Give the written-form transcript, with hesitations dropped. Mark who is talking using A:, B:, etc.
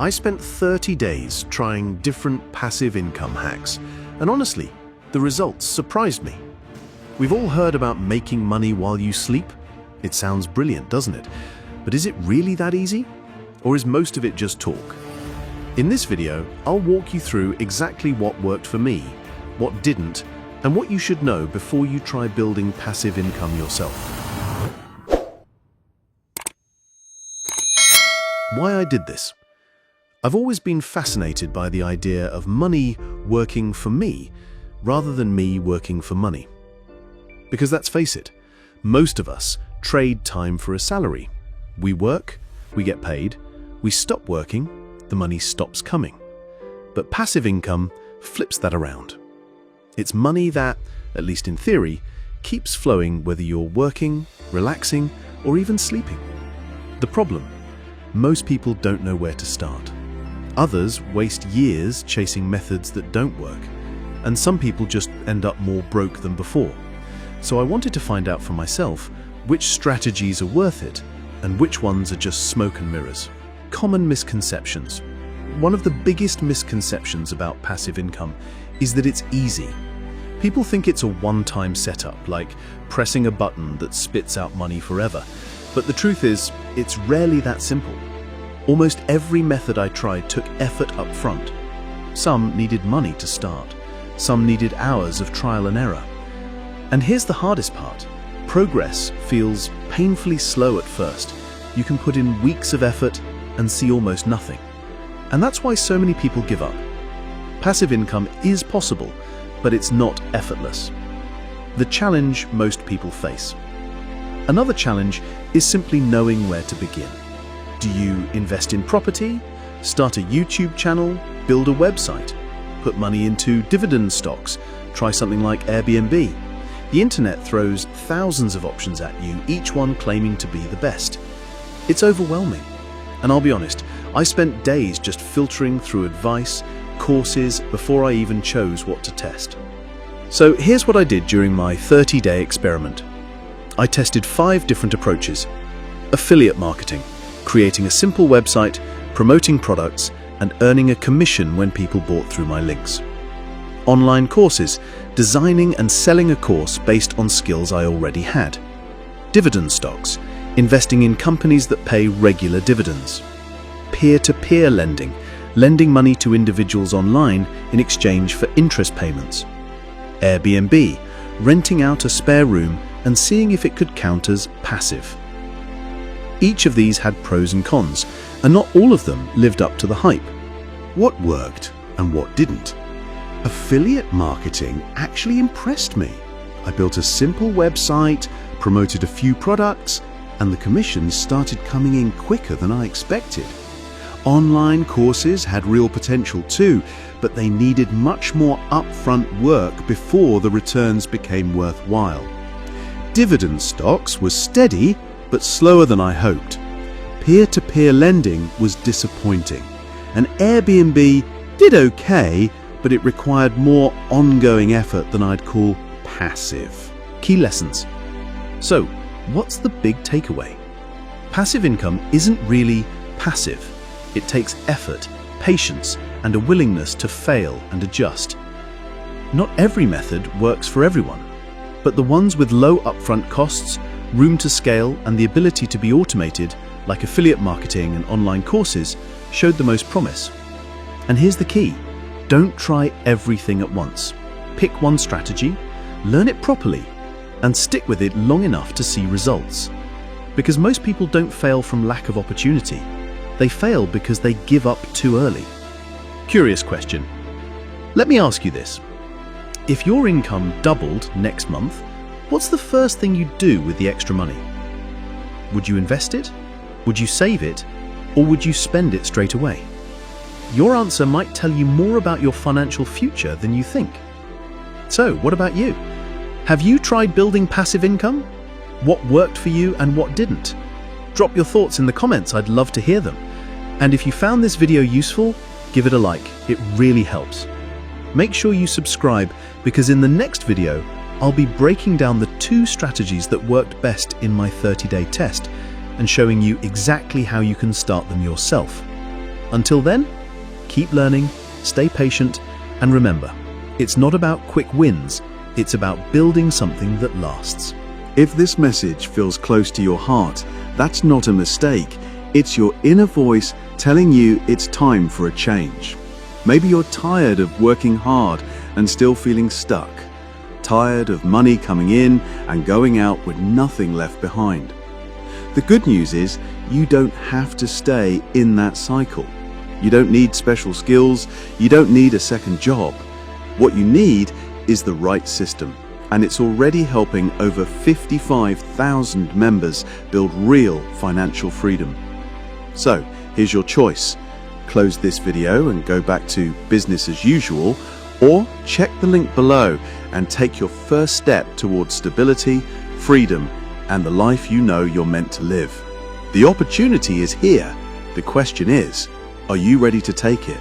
A: I spent 30 days trying different passive income hacks, and honestly, the results surprised me. We've all heard about making money while you sleep. It sounds brilliant, doesn't it? But is it really that easy? Or is most of it just talk? In this video, I'll walk you through exactly what worked for me, what didn't, and what you should know before you try building passive income yourself. Why I did this? I've always been fascinated by the idea of money working for me rather than me working for money. Because let's face it, most of us trade time for a salary. We work, we get paid, we stop working, the money stops coming. But passive income flips that around. It's money that, at least in theory, keeps flowing whether you're working, relaxing, or even sleeping. The problem? Most people don't know where to start. Others waste years chasing methods that don't work, and some people just end up more broke than before. So I wanted to find out for myself which strategies are worth it and which ones are just smoke and mirrors. Common misconceptions. One of the biggest misconceptions about passive income is that it's easy. People think it's a one-time setup, like pressing a button that spits out money forever. But the truth is, it's rarely that simple. Almost every method I tried took effort up front. Some needed money to start. Some needed hours of trial and error. And here's the hardest part. Progress feels painfully slow at first. You can put in weeks of effort and see almost nothing. And that's why so many people give up. Passive income is possible, but it's not effortless. The challenge most people face. Another challenge is simply knowing where to begin. Do you invest in property, start a YouTube channel, build a website, put money into dividend stocks, try something like Airbnb? The internet throws thousands of options at you, each one claiming to be the best. It's overwhelming. And I'll be honest, I spent days just filtering through advice, courses, before I even chose what to test. So here's what I did during my 30-day experiment. I tested 5 different approaches. Affiliate marketing, creating a simple website, promoting products, and earning a commission when people bought through my links. Online courses, designing and selling a course based on skills I already had. Dividend stocks, investing in companies that pay regular dividends. Peer-to-peer lending, lending money to individuals online in exchange for interest payments. Airbnb, renting out a spare room and seeing if it could count as passive. Each of these had pros and cons, and not all of them lived up to the hype.
B: What worked and what didn't? Affiliate marketing actually impressed me. I built a simple website, promoted a few products, and the commissions started coming in quicker than I expected. Online courses had real potential too, but they needed much more upfront work before the returns became worthwhile. Dividend stocks was steady, but slower than I hoped. Peer-to-peer lending was disappointing. And Airbnb did okay, but it required more ongoing effort than I'd call passive.
A: Key lessons. So, what's the big takeaway? Passive income isn't really passive. It takes effort, patience, and a willingness to fail and adjust. Not every method works for everyone, but the ones with low upfront costs, room to scale, and the ability to be automated, like affiliate marketing and online courses, showed the most promise. And here's the key. Don't try everything at once. Pick one strategy, learn it properly, and stick with it long enough to see results. Because most people don't fail from lack of opportunity. They fail because they give up too early. Curious question. Let me ask you this. If your income doubled next month, what's the first thing you'd do with the extra money? Would you invest it? Would you save it? Or would you spend it straight away? Your answer might tell you more about your financial future than you think. So, what about you? Have you tried building passive income? What worked for you and what didn't? Drop your thoughts in the comments, I'd love to hear them. And if you found this video useful, give it a like, it really helps. Make sure you subscribe, because in the next video, I'll be breaking down the 2 strategies that worked best in my 30-day test and showing you exactly how you can start them yourself. Until then, keep learning, stay patient, and remember, it's not about quick wins, it's about building something that lasts.
B: If this message feels close to your heart, that's not a mistake. It's your inner voice telling you it's time for a change. Maybe you're tired of working hard and still feeling stuck. Tired of money coming in and going out with nothing left behind. The good news is you don't have to stay in that cycle. You don't need special skills. You don't need a second job. What you need is the right system, and it's already helping over 55,000 members build real financial freedom. So, here's your choice. Close this video and go back to business as usual, or check the link below and take your first step towards stability, freedom, and the life you know you're meant to live. The opportunity is here. The question is, are you ready to take it?